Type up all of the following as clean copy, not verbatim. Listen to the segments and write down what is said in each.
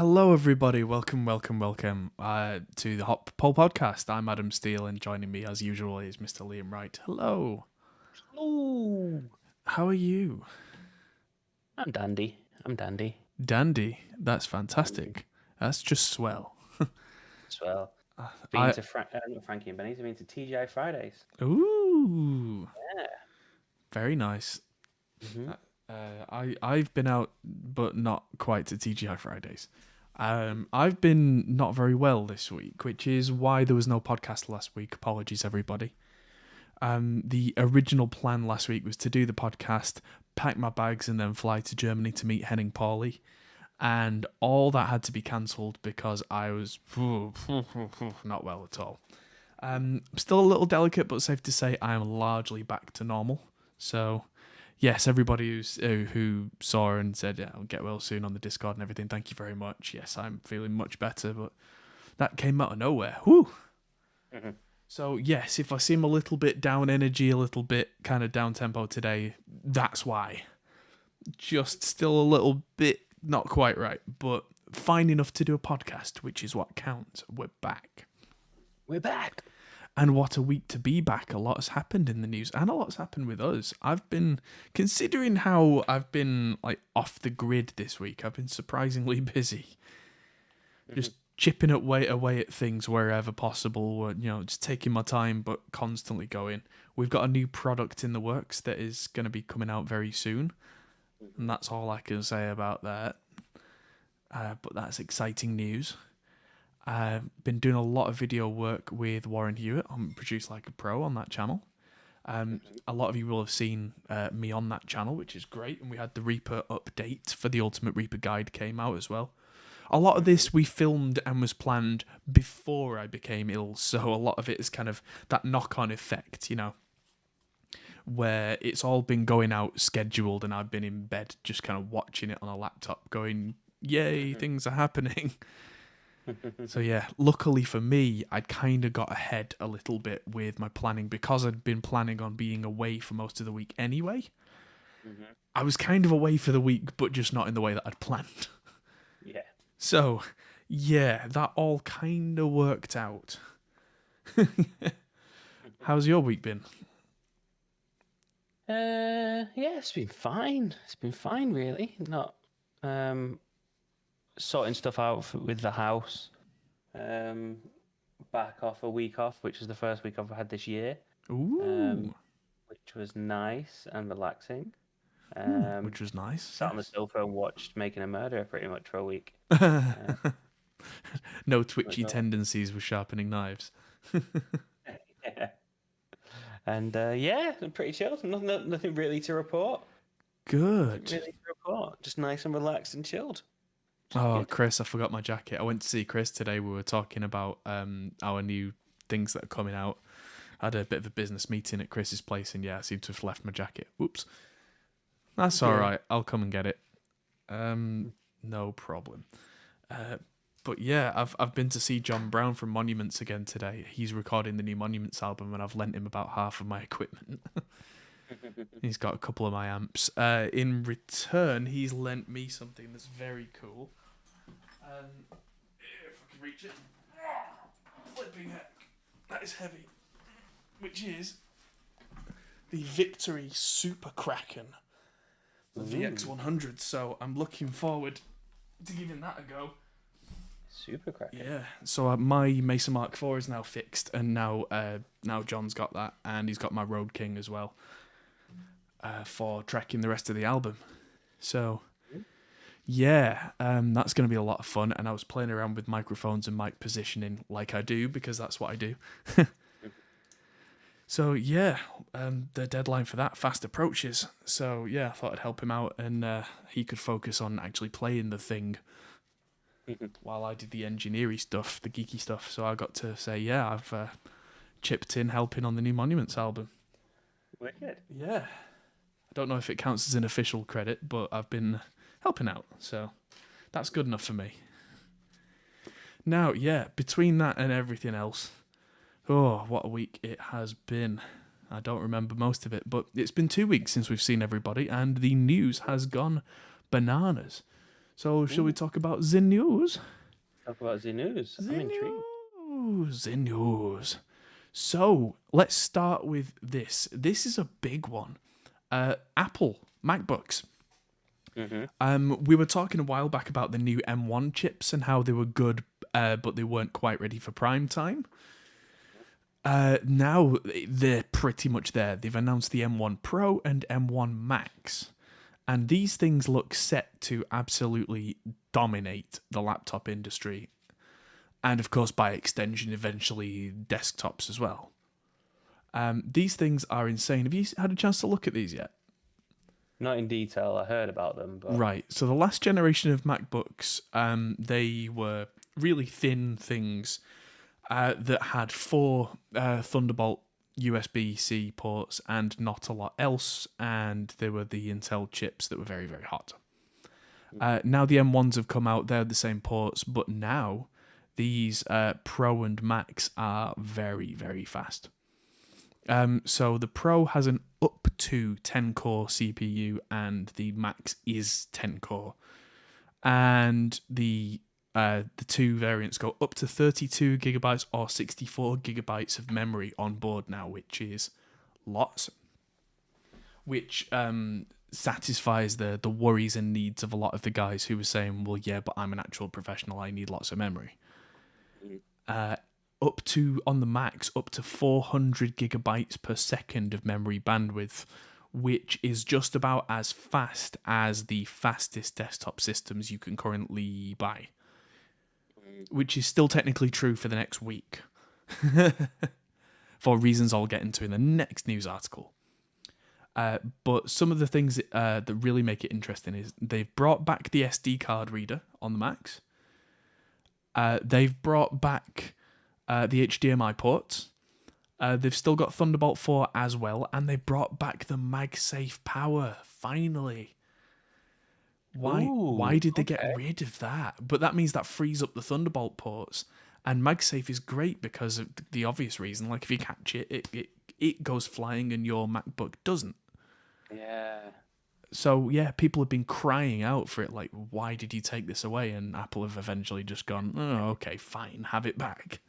Hello, everybody. Welcome to the Hot Pole Podcast. I'm Adam Steele, and joining me, as usual, is Mr. Liam Wright. Hello. Hello. How are you? I'm dandy. Dandy. That's fantastic. That's just swell. As well. I- To not Frankie and Benny's. I've been to TGI Fridays. Ooh. Yeah. Very nice. Mm-hmm. I've been out, but not quite to TGI Fridays. I've been not very well this week, which is why there was no podcast last week. Apologies, everybody. The original plan last week was to do the podcast, pack my bags, and then fly to Germany to meet Henning Pauly. And all that had to be cancelled because I was not well at all. I'm still a little delicate, but safe to say I am largely back to normal. So, yes, everybody who saw and said, yeah, I'll get well soon on the Discord and everything, thank you very much. Yes, I'm feeling much better, but that came out of nowhere. Whew. Mm-hmm. So, yes, if I seem a little bit down energy, a little bit kind of down tempo today, that's why. Just still a little bit not quite right, but fine enough to do a podcast, which is what counts. We're back. We're back. And what a week to be back. A lot has happened in the news, and a lot's happened with us. I've been, considering how I've been like off the grid this week, I've been surprisingly busy. Just chipping away at things wherever possible, just taking my time, but constantly going. We've got a new product in the works that is going to be coming out very soon, and that's all I can say about that. But that's exciting news. I've been doing a lot of video work with Warren Hewitt on Produce Like a Pro on that channel. A lot of you will have seen me on that channel, which is great. And we had the Reaper update for the Ultimate Reaper Guide came out as well. A lot of this we filmed and was planned before I became ill. So a lot of it is kind of that knock-on effect, where it's all been going out scheduled and I've been in bed just kind of watching it on a laptop going, yay, things are happening. So yeah, luckily for me, I'd kind of got ahead a little bit with my planning because I'd been planning on being away for most of the week anyway. Mm-hmm. I was kind of away for the week, but just not in the way that I'd planned. Yeah. So, yeah, that all kind of worked out. How's your week been? Yeah, it's been fine. It's been fine, really. Not sorting stuff out with the house. Back off a week off, which is the first week I've had this year. Ooh. Which was nice and relaxing. Which was nice. Sat on the sofa and watched Making a Murderer pretty much for a week. No twitchy tendencies with sharpening knives. Yeah. And yeah, I'm pretty chilled. Nothing really to report. Good. Just nice and relaxed and chilled. Oh, Good. Chris, I forgot my jacket. I went to see Chris today. We were talking about our new things that are coming out. I had a bit of a business meeting at Chris's place, and yeah, I seem to have left my jacket. Whoops. That's all right. I'll come and get it. No problem. But yeah, I've been to see John Brown from Monuments again today. He's recording the new Monuments album, and I've lent him about half of my equipment. He's got a couple of my amps. In return, he's lent me something that's very cool. If I can reach it. Flipping heck. That is heavy. Which is the Victory Super Kraken. The VX100. So I'm looking forward to giving that a go. Super Kraken. Yeah. So my Mesa Mark IV is now fixed, and now John's got that, and he's got my Road King as well. For tracking the rest of the album. So, yeah, that's going to be a lot of fun. And I was playing around with microphones and mic positioning like I do, because that's what I do. So, yeah, the deadline for that fast approaches. So, yeah, I thought I'd help him out, and he could focus on actually playing the thing while I did the engineering stuff, the geeky stuff. So I got to say, yeah, I've chipped in helping on the new Monuments album. Wicked. Yeah. I don't know if it counts as an official credit, but I've been helping out, so that's good enough for me. Now, yeah, between that and everything else, oh, what a week it has been. I don't remember most of it, but it's been 2 weeks since we've seen everybody, and the news has gone bananas. So, shall we talk about the news? Talk about the news. I'm intrigued. The news. So, let's start with this. This is a big one. Apple MacBooks. We were talking a while back about the new M1 chips and how they were good, but they weren't quite ready for prime time. Now they're pretty much there. They've announced the M1 Pro and M1 Max. And these things look set to absolutely dominate the laptop industry. And of course, by extension, eventually desktops as well. These things are insane. Have you had a chance to look at these yet? Not in detail. I heard about them, but Right. So the last generation of MacBooks, they were really thin things that had 4 Thunderbolt USB-C ports and not a lot else, and they were the Intel chips that were very, very hot. Now the M1s have come out, they're the same ports, but now these Pro and Max are very, very fast. So the Pro has an up to 10-core CPU, and the Max is 10-core. And the two variants go up to 32 gigabytes or 64 gigabytes of memory on board now, which is lots. Which satisfies the worries and needs of a lot of the guys who were saying, well, yeah, but I'm an actual professional, I need lots of memory. Up to, on the Max, up to 400 gigabytes per second of memory bandwidth, which is just about as fast as the fastest desktop systems you can currently buy. Which is still technically true for the next week. For reasons I'll get into in the next news article. But some of the things that really make it interesting is they've brought back the SD card reader on the Max. They've brought back the HDMI ports. They've still got Thunderbolt 4 as well, and they brought back the MagSafe power, finally. Why did they get rid of that? But that means that frees up the Thunderbolt ports, and MagSafe is great because of the obvious reason. Like, if you catch it, it goes flying and your MacBook doesn't. Yeah. So, yeah, people have been crying out for it, like, why did you take this away? And Apple have eventually just gone, oh, okay, fine, have it back.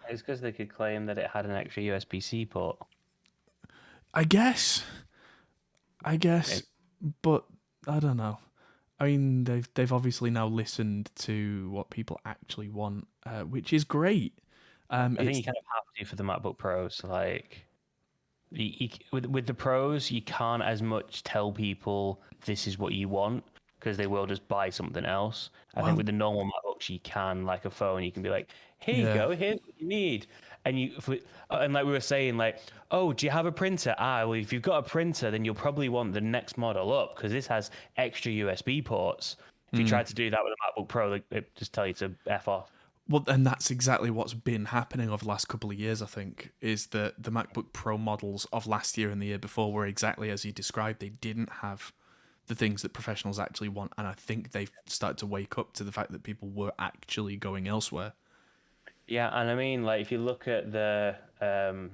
It's because they could claim that it had an extra USB-C port. I guess, Okay. but I don't know. I mean, they've obviously now listened to what people actually want, which is great. I think you kind of have to for the MacBook Pros. Like, with the Pros, you can't as much tell people this is what you want because they will just buy something else. I think with the normal MacBooks, you can, like a phone, you can be like, here you go, here's what you need. And and like we were saying, like, oh, do you have a printer? Well, if you've got a printer, then you'll probably want the next model up because this has extra USB ports. If you tried to do that with a MacBook Pro, it just tell you to F off. Well, and that's exactly what's been happening over the last couple of years, I think, is that the MacBook Pro models of last year and the year before were exactly as you described. They didn't have the things that professionals actually want, and I think they've started to wake up to the fact that people were actually going elsewhere. Yeah, and I mean, like, if you look at the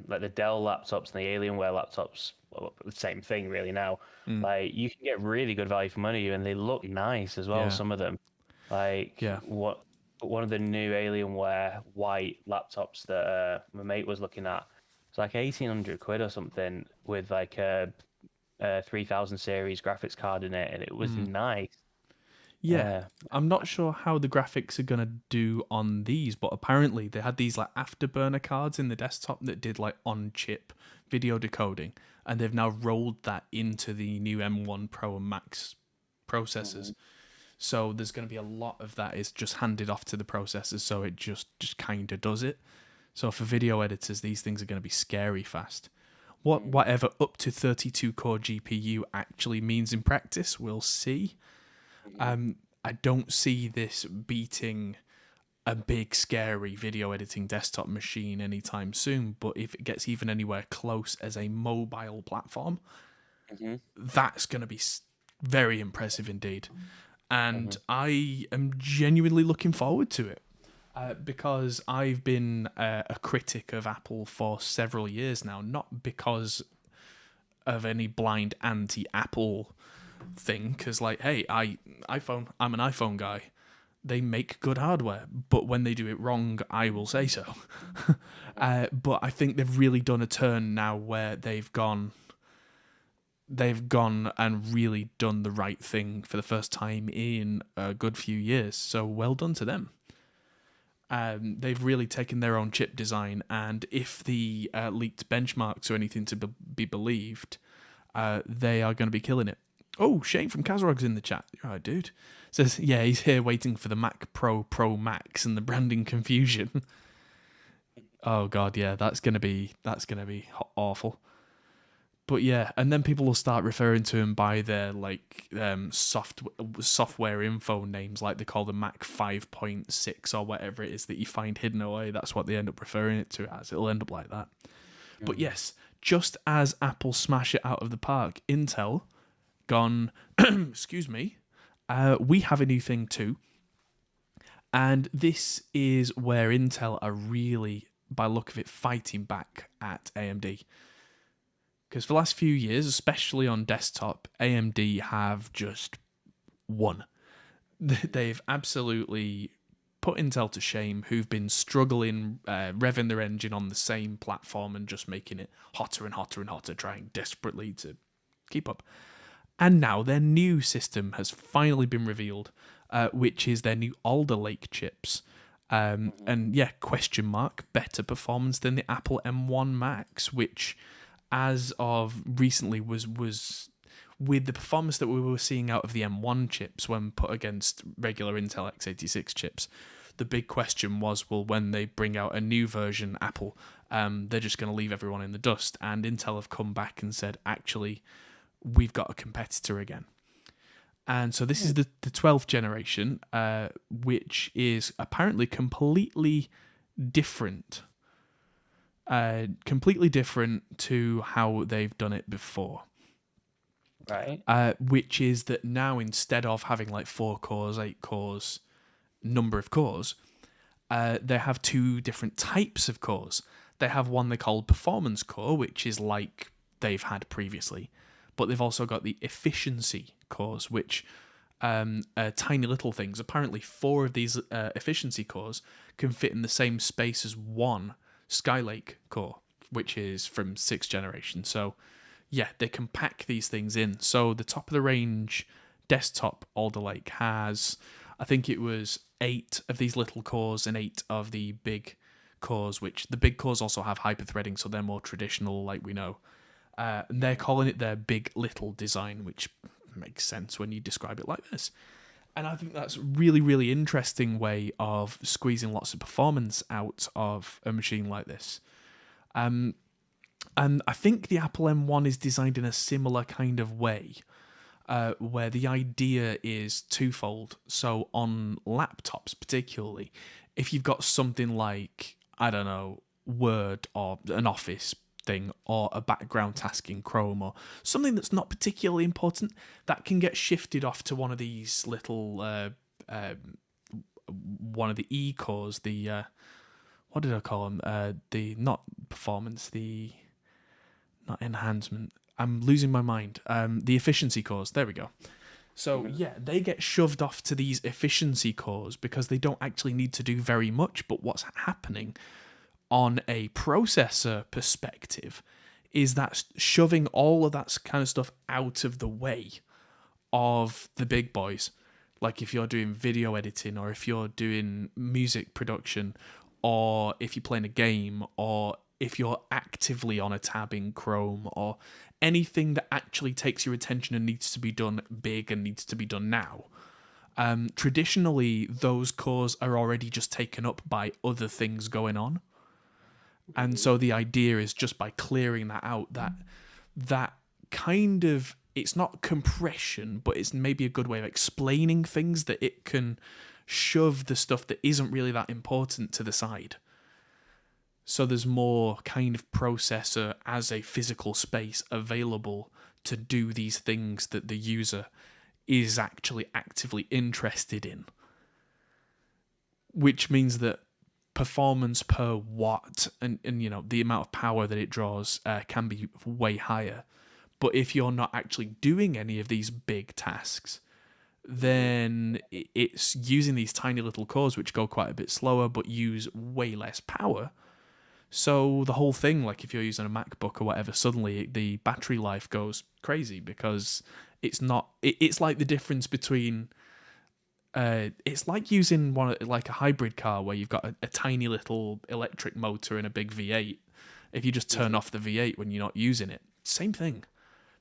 like the Dell laptops and the Alienware laptops, well, the same thing really now. Like, you can get really good value for money, and they look nice as well. Yeah. Some of them, like one of the new Alienware white laptops that my mate was looking at, it's like 1,800 quid or something with like a 3000 series graphics card in it, and it was nice. Yeah, I'm not sure how the graphics are going to do on these, but apparently they had these like afterburner cards in the desktop that did like on-chip video decoding, and they've now rolled that into the new M1 Pro and Max processors. So there's going to be a lot of that is just handed off to the processors, so it just kind of does it. So for video editors, these things are going to be scary fast. Whatever up to 32-core GPU actually means in practice, we'll see. I don't see this beating a big, scary video editing desktop machine anytime soon, but if it gets even anywhere close as a mobile platform, that's going to be very impressive indeed. And I am genuinely looking forward to it because I've been a critic of Apple for several years now, not because of any blind anti-Apple thing, because like, hey, I'm an iPhone guy. They make good hardware, but when they do it wrong, I will say so. But I think they've really done a turn now where they've gone and really done the right thing for the first time in a good few years. So well done to them. They've really taken their own chip design, and if the leaked benchmarks or anything to be believed, they are going to be killing it. Oh, Shane from Kazrog's in the chat. All right, dude. Says, yeah, he's here waiting for the Mac Pro Max and the branding confusion. Oh god, yeah, that's gonna be awful. But yeah, and then people will start referring to him by their like software info names, like they call the Mac 5.6 or whatever it is that you find hidden away. That's what they end up referring it to as. It'll end up like that. But yes, just as Apple smash it out of the park, Intel gone. Excuse me. We have a new thing too, and this is where Intel are really, by look of it, fighting back at AMD. Because for the last few years, especially on desktop, AMD have just won. They've absolutely put Intel to shame, who've been struggling, revving their engine on the same platform and just making it hotter and hotter and hotter, trying desperately to keep up. And now their new system has finally been revealed, which is their new Alder Lake chips. And yeah, question mark, better performance than the Apple M1 Max, which as of recently was with the performance that we were seeing out of the M1 chips when put against regular Intel x86 chips. The big question was, well, when they bring out a new version, Apple, they're just going to leave everyone in the dust. And Intel have come back and said, actually, we've got a competitor again. And so this is the 12th generation, which is apparently completely different to how they've done it before. Right. Which is that now, instead of having like 4 cores, 8 cores, number of cores, they have 2 different types of cores. They have one they call performance core, which is like they've had previously, but they've also got the efficiency cores, which are tiny little things. Apparently 4 of these efficiency cores can fit in the same space as one Skylake core, which is from 6th generation. So yeah, they can pack these things in. So the top of the range desktop Alder Lake has, I think it was 8 of these little cores and 8 of the big cores, which the big cores also have hyperthreading, so they're more traditional, like we know. They're calling it their big little design, which makes sense when you describe it like this. And I think that's really, really interesting way of squeezing lots of performance out of a machine like this. And I think the Apple M1 is designed in a similar kind of way, where the idea is twofold. So on laptops particularly, if you've got something like, I don't know, Word or an Office thing or a background task in Chrome or something that's not particularly important, that can get shifted off to one of these little one of the E cores, the what did I call them, the not performance, the not enhancement, I'm losing my mind, the efficiency cores, there we go. So yeah, they get shoved off to these efficiency cores because they don't actually need to do very much, but what's happening on a processor perspective is that shoving all of that kind of stuff out of the way of the big boys. Like if you're doing video editing, or if you're doing music production, or if you're playing a game, or if you're actively on a tab in Chrome, or anything that actually takes your attention and needs to be done big and needs to be done now. Traditionally, those cores are already just taken up by other things going on. And so the idea is just by clearing that out, that kind of, it's not compression, but it's maybe a good way of explaining things, that it can shove the stuff that isn't really that important to the side. So there's more kind of processor as a physical space available to do these things that the user is actually actively interested in. Which means that performance per watt and you know the amount of power that it draws can be way higher, But if you're not actually doing any of these big tasks, then it's using these tiny little cores which go quite a bit slower but use way less power. So the whole thing, like if you're using a MacBook or whatever, suddenly the battery life goes crazy because it's not. It's like the difference between. It's like using like a hybrid car where you've got a tiny little electric motor and a big V8. If you just turn off the V8 when you're not using it, same thing.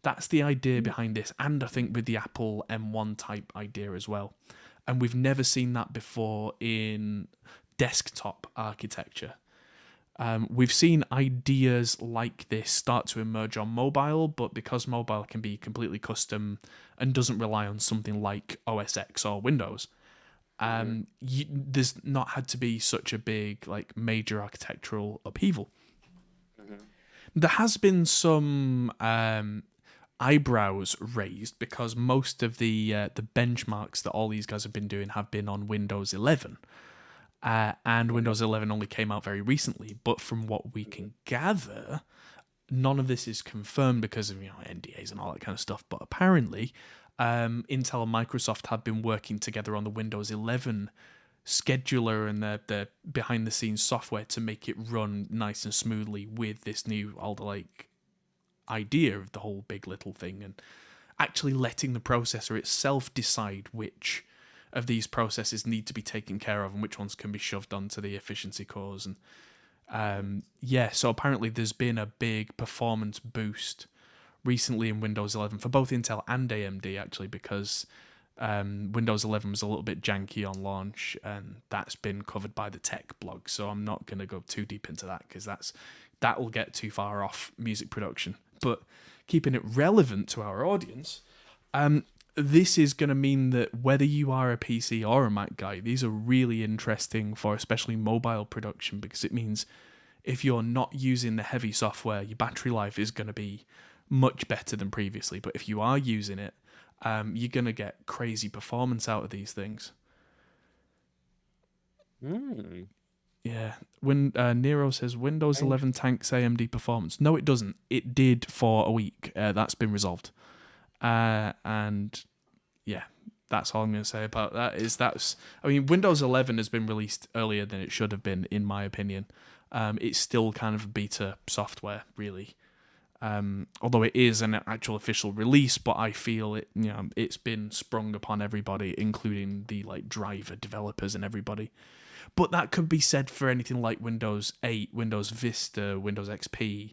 That's the idea behind this, and I think with the Apple M1 type idea as well. And we've never seen that before in desktop architecture. We've seen ideas like this start to emerge on mobile, but because mobile can be completely custom and doesn't rely on something like OS X or Windows, there's not had to be such a big, like, major architectural upheaval. There has been some eyebrows raised because most of the benchmarks that all these guys have been doing have been on Windows 11. And Windows 11 only came out very recently, but from what we can gather, none of this is confirmed because of NDAs and all that kind of stuff. But apparently, Intel and Microsoft have been working together on the Windows 11 scheduler and the behind-the-scenes software to make it run nice and smoothly with this new Alder Lake idea of the whole big little thing, and actually letting the processor itself decide which of these processes need to be taken care of and which ones can be shoved onto the efficiency cores. And so apparently there's been a big performance boost recently in Windows 11 for both Intel and AMD, actually, because Windows 11 was a little bit janky on launch, and that's been covered by the tech blog, so I'm not going to go too deep into that because that will get too far off music production. But keeping it relevant to our audience, this is going to mean that whether you are a PC or a Mac guy, these are really interesting for especially mobile production, because it means if you're not using the heavy software, your battery life is going to be much better than previously. But if you are using it, you're going to get crazy performance out of these things. Yeah. When Nero says Windows 11 tanks AMD performance. No, it doesn't. It did for a week. That's been resolved. And yeah, that's all I'm going to say about that. I mean, Windows 11 has been released earlier than it should have been, in my opinion. It's still kind of beta software, really. Although it is an actual official release, but I feel it's been sprung upon everybody, including the driver developers and everybody. But that could be said for anything like Windows 8, Windows Vista, Windows XP,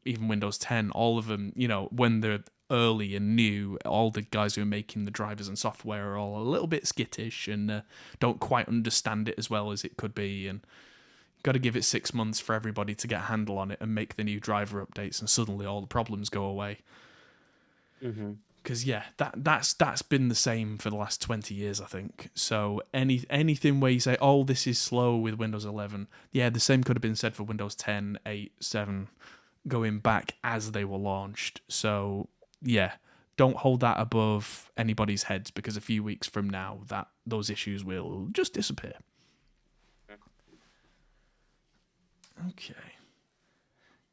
even Windows 10. All of them, when they're early and new, all the guys who are making the drivers and software are all a little bit skittish and don't quite understand it as well as it could be, and got to give it 6 months for everybody to get a handle on it and make the new driver updates, and suddenly all the problems go away. Because that's been the same for the last 20 years, I think. So anything where you say, oh, this is slow with Windows 11, the same could have been said for Windows 10, 8, 7, going back as they were launched. So don't hold that above anybody's heads, because a few weeks from now, those issues will just disappear. Okay.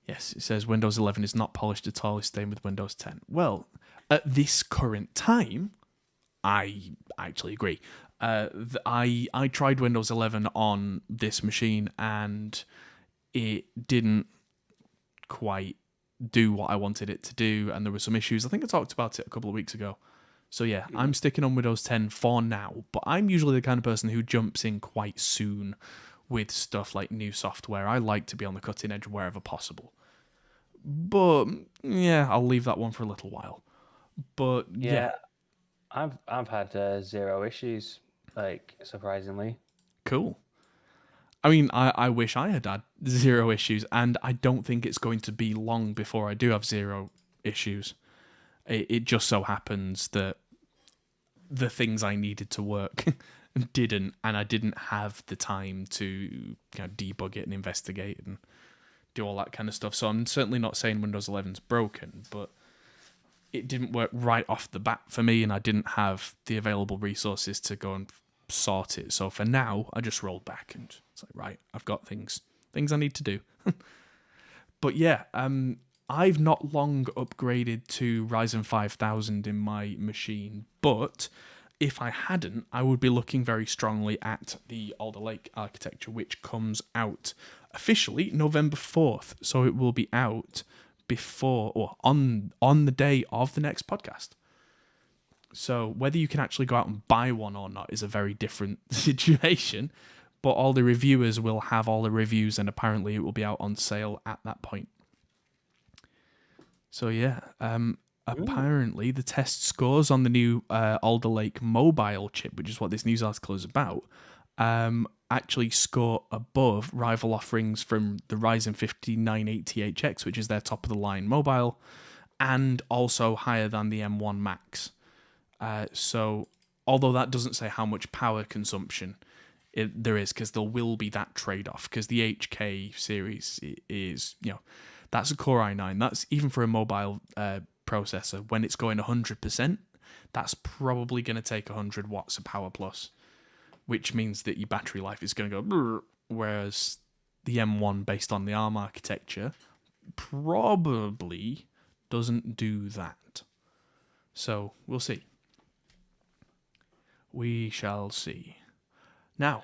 Yes, it says Windows 11 is not polished at all. It's staying with Windows 10. Well, at this current time, I actually agree. I tried Windows 11 on this machine, and it didn't quite do what I wanted it to do, and there were some issues. I think I talked about it a couple of weeks ago. So I'm sticking on Windows 10 for now, but I'm usually the kind of person who jumps in quite soon with stuff like new software. I like to be on the cutting edge wherever possible. But I'll leave that one for a little while. But I've had 0 issues, surprisingly. Cool. I mean, I wish I had 0 issues, and I don't think it's going to be long before I do have 0 issues. It just so happens that the things I needed to work didn't, and I didn't have the time to debug it and investigate and do all that kind of stuff. So I'm certainly not saying Windows 11's broken, but it didn't work right off the bat for me, and I didn't have the available resources to go and sort it. So for now, I just rolled back and it's like, right, I've got things I need to do. But I've not long upgraded to Ryzen 5000 in my machine, but if I hadn't, I would be looking very strongly at the Alder Lake architecture, which comes out officially November 4th. So it will be out before or on the day of the next podcast. So whether you can actually go out and buy one or not is a very different situation. But all the reviewers will have all the reviews, and apparently it will be out on sale at that point. So yeah, apparently the test scores on the new Alder Lake mobile chip, which is what this news article is about, actually score above rival offerings from the Ryzen 5980HX, which is their top of the line mobile, and also higher than the M1 Max. So although that doesn't say how much power consumption there is, because there will be that trade-off, because the HK series is, that's a Core i9. That's even for a mobile processor. When it's going 100%, that's probably going to take 100 watts of power plus, which means that your battery life is going to go brrr, whereas the M1, based on the ARM architecture, probably doesn't do that. So we'll see. We shall see. Now,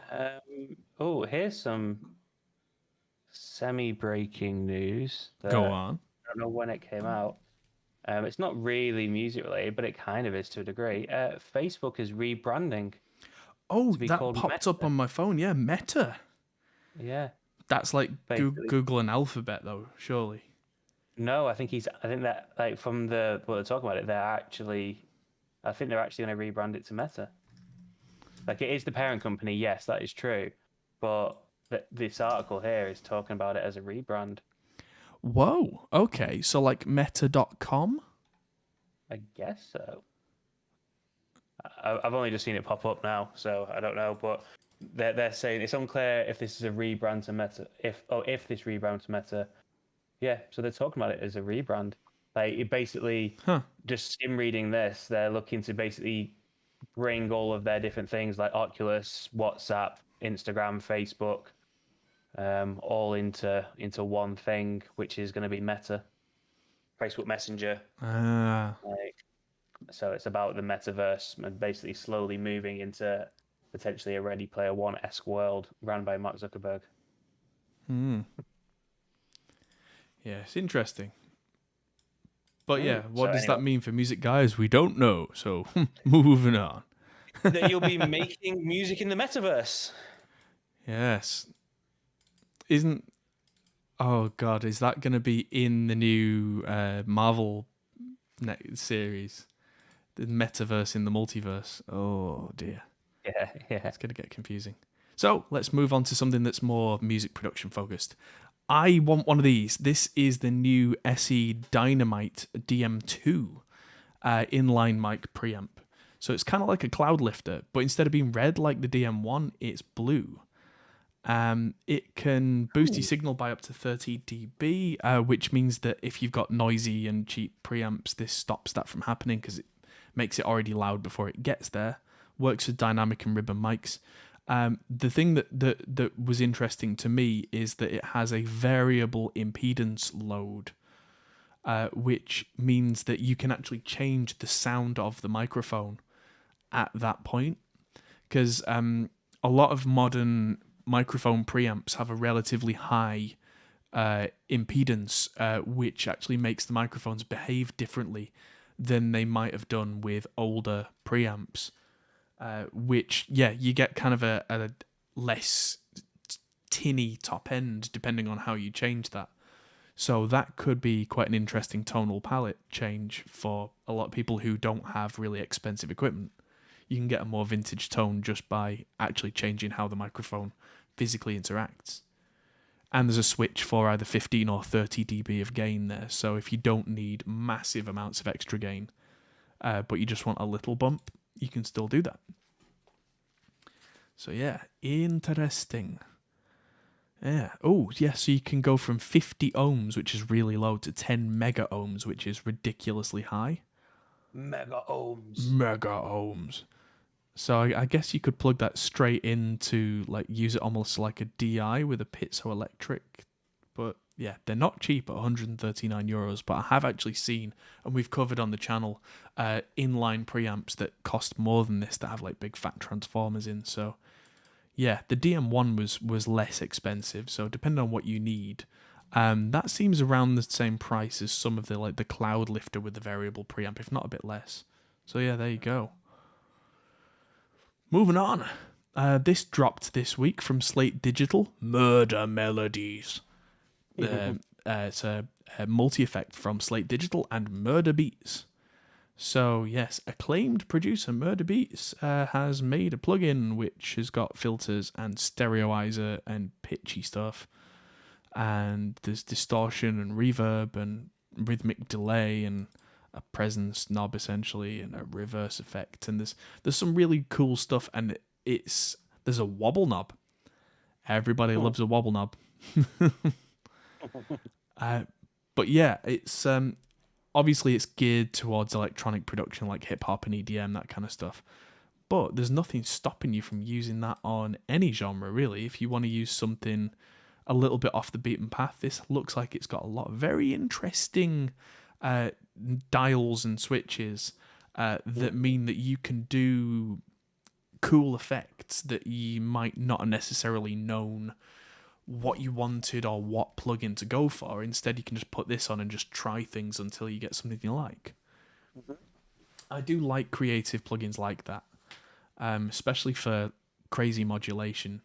here's some semi-breaking news. Go on. I don't know when it came out. It's not really music related, but it kind of is to a degree. Facebook is rebranding. Oh, that popped Meta. up on my phone. Yeah, Meta. Yeah. That's like Google and Alphabet, though, surely. No, I think that, like, from what they're talking about it, I think they're actually going to rebrand it to Meta. Like, it is the parent company, yes, that is true. But this article here is talking about it as a rebrand. Whoa, okay. So, like, meta.com? I guess so. I've only just seen it pop up now, so I don't know. But they're saying it's unclear if this is a rebrand to Meta. If this rebrand to Meta. Yeah, so they're talking about it as a rebrand. Like, it basically, just skim reading this, they're looking to basically bring all of their different things like Oculus, WhatsApp, Instagram, Facebook, all into one thing, which is going to be Meta, Facebook Messenger. So it's about the metaverse and basically slowly moving into potentially a Ready Player One-esque world run by Mark Zuckerberg. Yeah, it's interesting. But yeah, what does that mean for music guys? We don't know. So moving on. That you'll be making music in the metaverse. Yes. Oh God, is that going to be in the new Marvel series? The metaverse in the multiverse. Oh dear. Yeah. It's going to get confusing. So let's move on to something that's more music production focused. I want one of these. This is the new SE Dynamite DM2 inline mic preamp. So it's kind of like a cloud lifter, but instead of being red like the DM1, it's blue. It can boost your signal by up to 30 dB, which means that if you've got noisy and cheap preamps, this stops that from happening because it makes it already loud before it gets there. Works with dynamic and ribbon mics. The thing that was interesting to me is that it has a variable impedance load, which means that you can actually change the sound of the microphone at that point. Because a lot of modern microphone preamps have a relatively high impedance, which actually makes the microphones behave differently than they might have done with older preamps. Which, you get kind of a less tinny top end depending on how you change that. So that could be quite an interesting tonal palette change for a lot of people who don't have really expensive equipment. You can get a more vintage tone just by actually changing how the microphone physically interacts. And there's a switch for either 15 or 30 dB of gain there. So if you don't need massive amounts of extra gain, but you just want a little bump, you can still do that. So yeah, interesting. Yeah. Oh, yeah, so you can go from 50 ohms, which is really low, to 10 mega ohms, which is ridiculously high. Mega ohms. So I guess you could plug that straight into, like, use it almost like a DI with a piezoelectric, but Yeah, they're not cheap at €139, but I have actually seen, and we've covered on the channel, inline preamps that cost more than this that have like big fat transformers in. So yeah, the DM1 was less expensive. So depending on what you need, that seems around the same price as some of the Cloud Lifter with the variable preamp, if not a bit less. So yeah, there you go. Moving on. This dropped this week from Slate Digital, Murder Melodies. It's a multi-effect from Slate Digital and Murder Beats. So yes, acclaimed producer Murder Beats has made a plugin which has got filters and stereoizer and pitchy stuff, and there's distortion and reverb and rhythmic delay and a presence knob essentially and a reverse effect, and there's some really cool stuff, and there's a wobble knob. Everybody loves a wobble knob. But yeah, it's obviously it's geared towards electronic production like hip hop and EDM, that kind of stuff. But there's nothing stopping you from using that on any genre, really. If you want to use something a little bit off the beaten path, this looks like it's got a lot of very interesting dials and switches that mean that you can do cool effects that you might not have necessarily known what you wanted or what plugin to go for. Instead, you can just put this on and just try things until you get something you like. I do like creative plugins like that, especially for crazy modulation.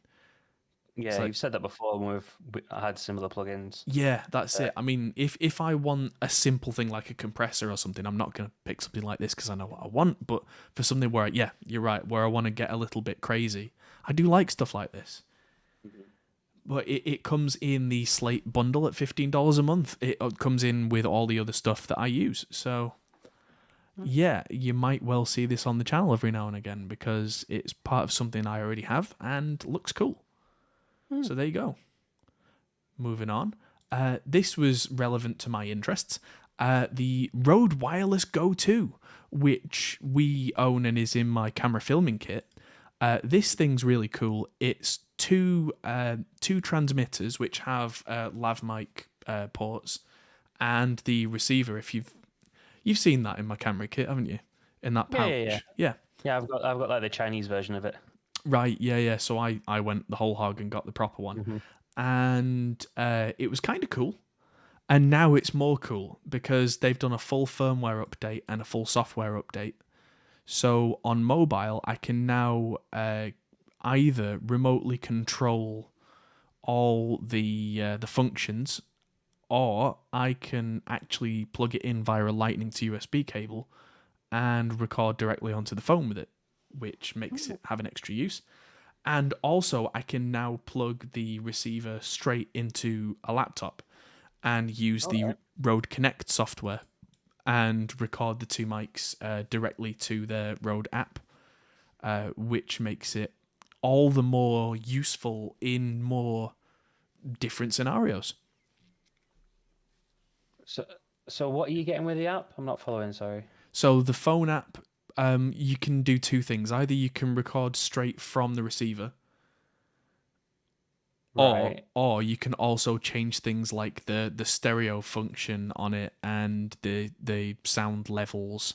Yeah, So, you've said that before when we've had similar plugins. yeah, that's it. I mean, if I want a simple thing like a compressor or something, I'm not going to pick something like this because I know what I want. But for something where, yeah, you're right, where I want to get a little bit crazy, I do like stuff like this. But it comes in the Slate bundle at $15 a month. It comes in with all the other stuff that I use. So, yeah, you might well see this on the channel every now and again because it's part of something I already have and looks cool. So there you go. Moving on. This was relevant to my interests. The Rode Wireless Go 2, which we own and is in my camera filming kit. This thing's really cool. It's two transmitters which have lav mic ports and the receiver. If you've seen that in my camera kit, haven't you? In that pouch. Yeah. I've got like the Chinese version of it. Right. Yeah. So I went the whole hog and got the proper one, and it was kind of cool. And now it's more cool because they've done a full firmware update and a full software update. So on mobile, I can now either remotely control all the functions, or I can actually plug it in via a Lightning to USB cable and record directly onto the phone with it, which makes it have an extra use. And also, I can now plug the receiver straight into a laptop and use the Rode Connect software and record the two mics directly to the Rode app, which makes it all the more useful in more different scenarios. So what are you getting with the app? I'm not following, sorry. So the phone app, you can do two things. Either you can record straight from the receiver, Right. or you can also change things like the stereo function on it and the sound levels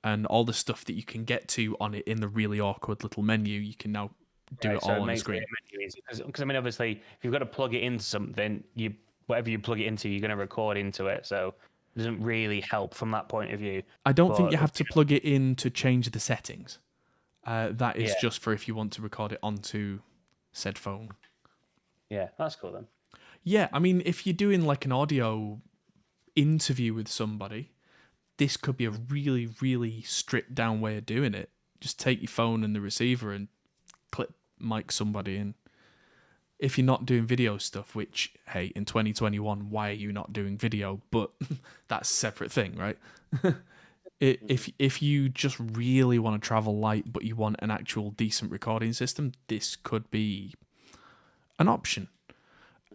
and all the stuff that you can get to on it in the really awkward little menu. You can now do it all on the screen. Because I mean, obviously, if you've got to plug it into something, whatever you plug it into, you're going to record into it. So it doesn't really help from that point of view. I don't think you have to plug it in to change the settings. That is just for if you want to record it onto said phone. Yeah, that's cool then. Yeah, I mean, if you're doing like an audio interview with somebody, this could be a really, really stripped down way of doing it. Just take your phone and the receiver and clip mic somebody in. If you're not doing video stuff, which, hey, in 2021, why are you not doing video? But that's a separate thing, right? If you just really want to travel light, but you want an actual decent recording system, this could be an option.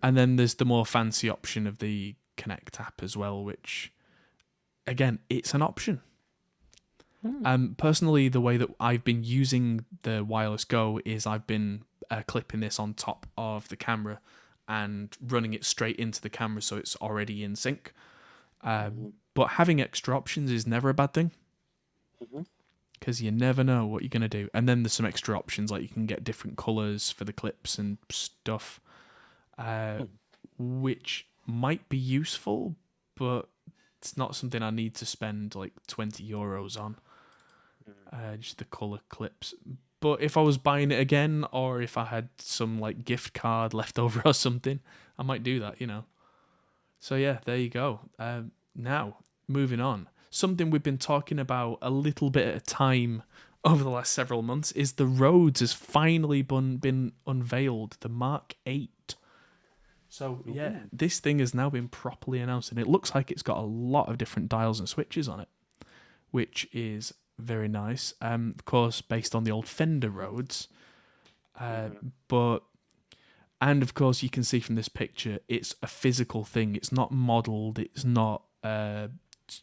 And then there's the more fancy option of the Connect app as well, which, again, it's an option. Personally, the way that I've been using the Wireless Go is I've been clipping this on top of the camera and running it straight into the camera so it's already in sync. But having extra options is never a bad thing, because you never know what you're going to do. And then there's some extra options, like you can get different colours for the clips and stuff, which might be useful, but it's not something I need to spend like €20 on, just the colour clips. But if I was buying it again, or if I had some like gift card left over or something, I might do that, So yeah, there you go. Now, moving on. Something we've been talking about a little bit at a time over the last several months is the Rhodes has finally been unveiled, the Mark 8. So yeah, this thing has now been properly announced, and it looks like it's got a lot of different dials and switches on it, which is very nice. Of course, based on the old Fender Rhodes. And of course, you can see from this picture, it's a physical thing. It's not modeled. It's not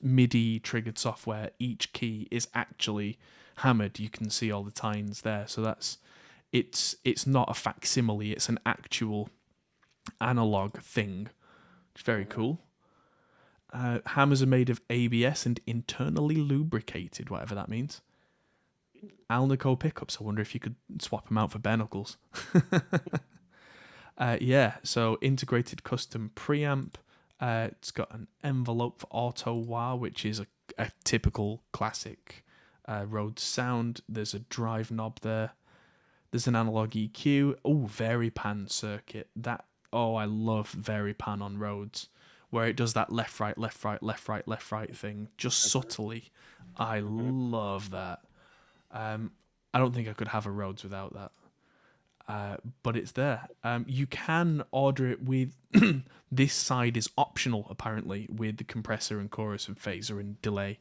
MIDI triggered software. Each key is actually hammered. You can see all the tines there. So it's not a facsimile. It's an actual analog thing. It's very cool. Hammers are made of ABS and internally lubricated, whatever that means. Alnico pickups. I wonder if you could swap them out for bare knuckles. So integrated custom preamp. It's got an envelope for auto wah, which is a typical classic Rhodes sound. There's a drive knob there. There's an analog EQ. Oh, Varipan circuit. I love Varipan on Rhodes, where it does that left, right, left, right, left, right, left, right thing, just subtly. I love that. I don't think I could have a Rhodes without that. But it's there. You can order it with... this side is optional, apparently, with the compressor and chorus and phaser and delay.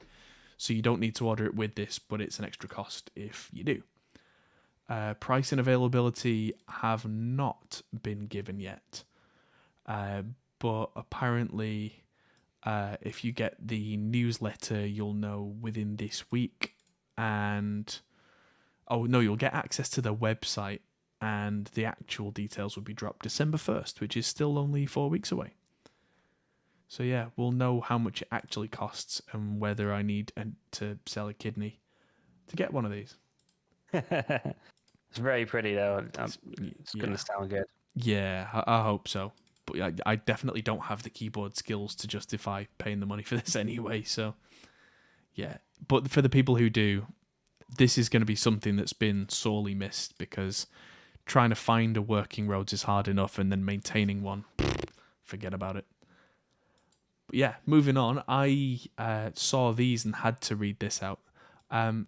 So you don't need to order it with this, but it's an extra cost if you do. Price and availability have not been given yet. But apparently, if you get the newsletter, you'll know within this week. And... oh, no, you'll get access to their website, and the actual details will be dropped December 1st, which is still only 4 weeks away. So yeah, we'll know how much it actually costs and whether I need to sell a kidney to get one of these. It's very pretty, though. It's going to sound good. Yeah, I hope so. But I definitely don't have the keyboard skills to justify paying the money for this anyway, so yeah. But for the people who do, this is going to be something that's been sorely missed, because trying to find a working Rhodes is hard enough, and then maintaining one, forget about it. But yeah, moving on, I saw these and had to read this out.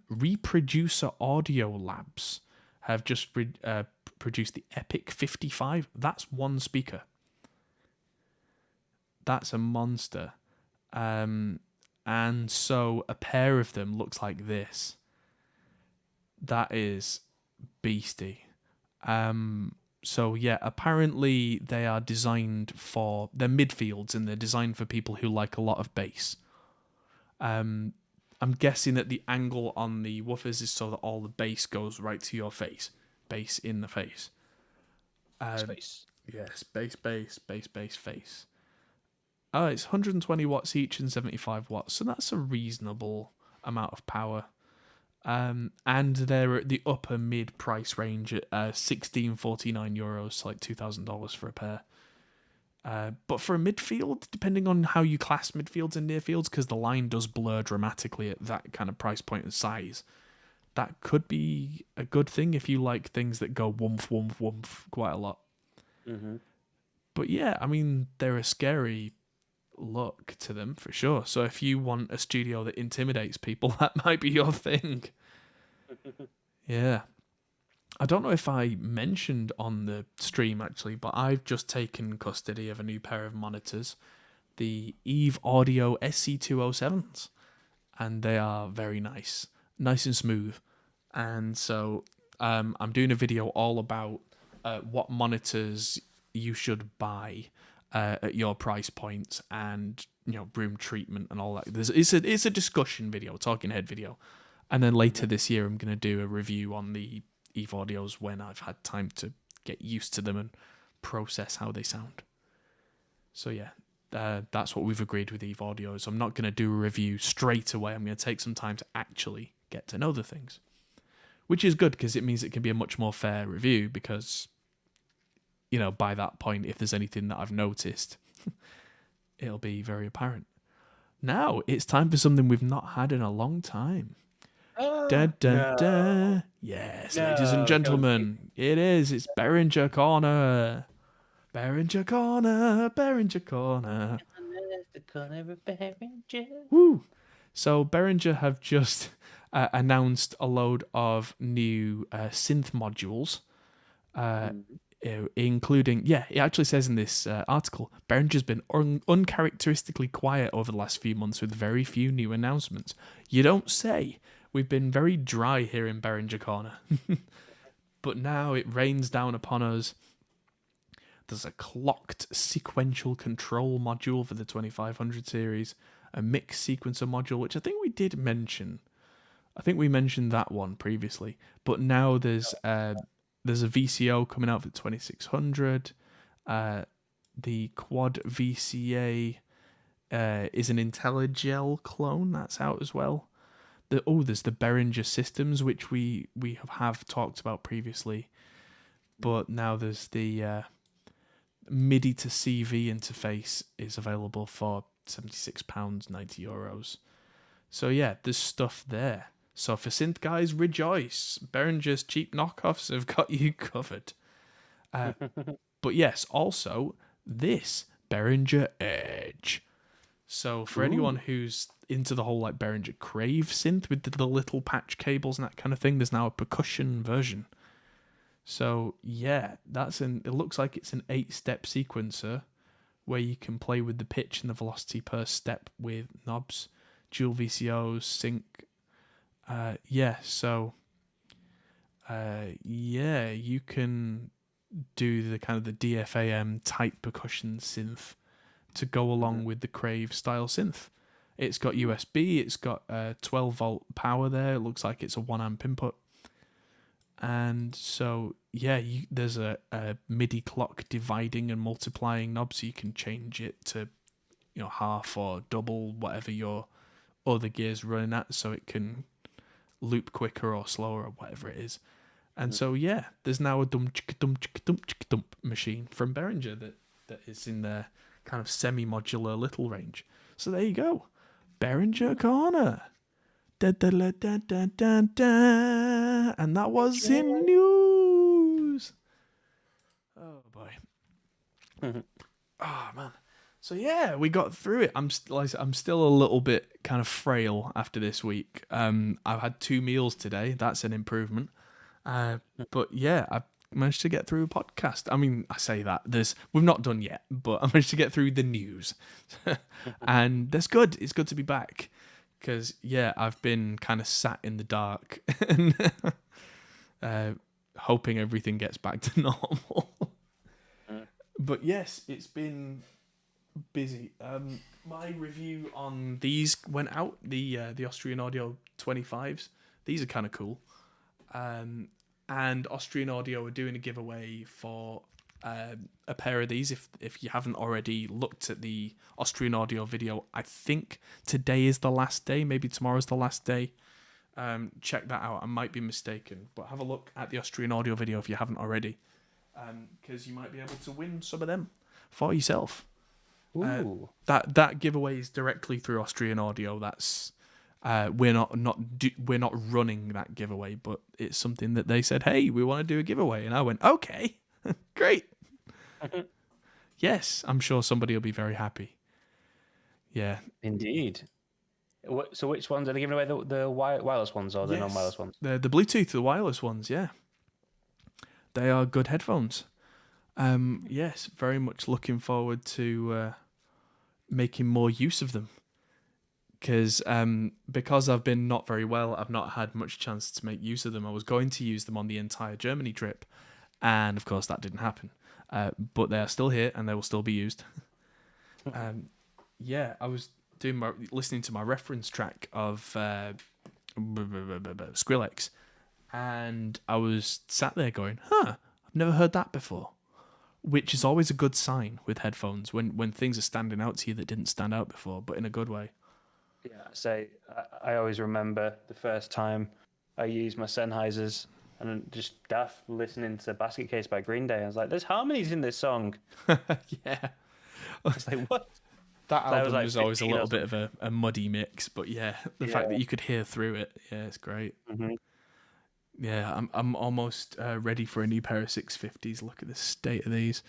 Reproducer Audio Labs have just produced the Epic 55. That's one speaker. That's a monster. And so a pair of them looks like this. That is beastie. So yeah, apparently they are designed for... they're midfields, and they're designed for people who like a lot of bass. I'm guessing that the angle on the woofers is so that all the bass goes right to your face. Bass in the face. Space. Yes, bass, face. Oh, it's 120 watts each and 75 watts, so that's a reasonable amount of power. And they're at the upper mid price range at €1649, so like $2,000 for a pair. But for a midfield, depending on how you class midfields and near fields, because the line does blur dramatically at that kind of price point and size, that could be a good thing if you like things that go woomph, woomph, woomph quite a lot. Mm-hmm. But yeah, I mean, they're a scary look to them for sure. So if you want a studio that intimidates people, that might be your thing. Yeah. I don't know if I mentioned on the stream actually, but I've just taken custody of a new pair of monitors, the Eve Audio SC207s, and they are very nice and smooth. And so I'm doing a video all about what monitors you should buy at your price points, and room treatment and all that. It's a discussion video, talking head video, and then later this year I'm going to do a review on the Eve Audios when I've had time to get used to them and process how they sound. So yeah, that's what we've agreed with Eve Audio. So I'm not going to do a review straight away. I'm going to take some time to actually get to know the things, which is good because it means it can be a much more fair review because, by that point, if there's anything that I've noticed, it'll be very apparent. Now it's time for something we've not had in a long time. Da, da, da. Yes, ladies and gentlemen, it is. It's Behringer Corner. Behringer Corner, Behringer Corner. Woo! So Behringer have just announced a load of new synth modules, including, it actually says in this article, Behringer's been uncharacteristically quiet over the last few months with very few new announcements. You don't say. We've been very dry here in Behringer Corner. But now it rains down upon us. There's a clocked sequential control module for the 2500 series, a mix sequencer module, which I think we did mention. I think we mentioned that one previously. But now there's a VCO coming out for the 2600. The quad VCA is an IntelliGel clone that's out as well. There's the Behringer systems, which we have talked about previously, but now there's the MIDI to CV interface is available for £76, €90. So yeah, there's stuff there. So for synth guys, rejoice! Behringer's cheap knockoffs have got you covered. But yes, also this Behringer Edge. So for anyone who's into the whole like Behringer Crave synth with the little patch cables and that kind of thing, there's now a percussion version. So yeah, it looks like it's an 8-step sequencer where you can play with the pitch and the velocity per step with knobs, dual VCOs, sync. You can do the kind of the DFAM type percussion synth to go along with the Crave style synth. It's got USB, it's got 12 volt power there. It looks like it's a 1 amp input. And so, there's a MIDI clock dividing and multiplying knob, so you can change it to, half or double, whatever your other gear's running at, so it can loop quicker or slower or whatever it is. And so, there's now a dump machine from Behringer that is in their kind of semi-modular little range. So there you go. Behringer Corner. Da, da, da, da, da, da, da. And that was in news. Oh Oh man. So yeah, we got through it. I'm still a little bit kind of frail after this week. I've had 2 meals today. That's an improvement. But yeah, I managed to get through a podcast. I mean, I say that we've not done yet, but I managed to get through the news, and that's good. It's good to be back because I've been kind of sat in the dark and hoping everything gets back to normal. But yes, it's been busy. My review on these went out, the Austrian Audio 25s. These are kind of cool. And Austrian Audio are doing a giveaway for a pair of these. If you haven't already looked at the Austrian Audio video, I think today is the last day. Maybe tomorrow's the last day. Check that out. I might be mistaken, but have a look at the Austrian Audio video if you haven't already, because you might be able to win some of them for yourself. Ooh. That giveaway is directly through Austrian Audio. That's we're not running that giveaway, but it's something that they said, hey, we want to do a giveaway, and I went, okay, great. Yes, I'm sure somebody will be very happy. Yeah, indeed. So which ones are they giving away? The wireless ones or the non-wireless ones? The Bluetooth, the wireless ones. Yeah, they are good headphones. Yes, very much looking forward to making more use of them. Because I've been not very well, I've not had much chance to make use of them. I was going to use them on the entire Germany trip, and of course that didn't happen. But they are still here, and they will still be used. I was listening to my reference track of Skrillex, and I was sat there going, I've never heard that before. which is always a good sign with headphones when things are standing out to you that didn't stand out before, but in a good way. Yeah, so I always remember the first time I used my Sennheisers and just daft listening to Basket Case by Green Day. I was like, "There's harmonies in this song." Yeah. I was like, "What?" That So I was album like was always a 15 or little bit of something. a muddy mix, but yeah, the fact that Yeah. you could hear through it, yeah, it's great. Hmm. Yeah, I'm almost ready for a new pair of 650s. Look at the state of these.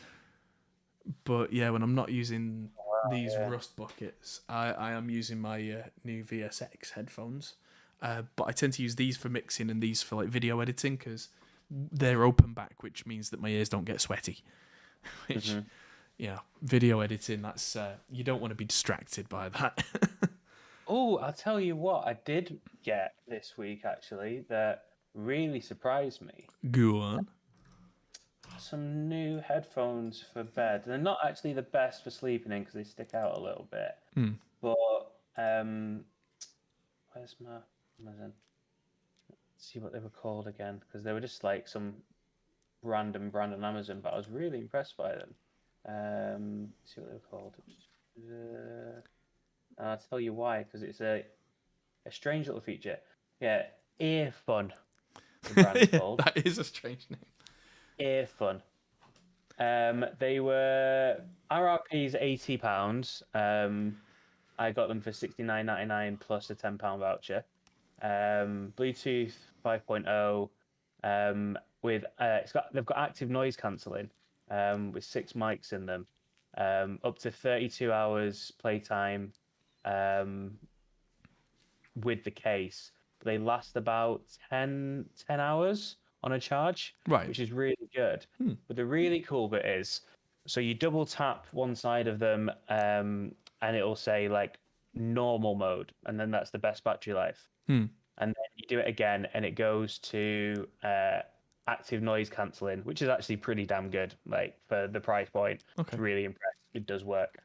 But yeah, when I'm not using these Yeah. Rust buckets, I am using my new VSX headphones. But I tend to use these for mixing and these for like video editing because they're open back, which means that my ears don't get sweaty. Which, Hmm. yeah, video editing, that's you don't want to be distracted by that. Oh, I'll tell you what I did get this week actually that really surprised me. Go on. Some new headphones for bed. They're not actually the best for sleeping in because they stick out a little bit. Hmm. But where's my Amazon? Let's see what they were called again because they were just like some random brand on Amazon, but I was really impressed by them. See what they were called. And I'll tell you why because it's a strange little feature. Yeah, Earfun. The brand's called That is a strange name. Earfun. They were RRP's £80. I got them for $69.99 plus a £10 voucher. Bluetooth 5.0. With they've got active noise cancelling. With 6 mics in them. Up to 32 hours playtime. With the case. They last about 10 hours on a charge, Right. which is really good. Hmm. But the really cool bit is, so you double tap one side of them, and it'll say like normal mode, and then that's the best battery life. Hmm. And then you do it again, and it goes to active noise cancelling, which is actually pretty damn good. Like for the price point, Okay. really impressed. It does work.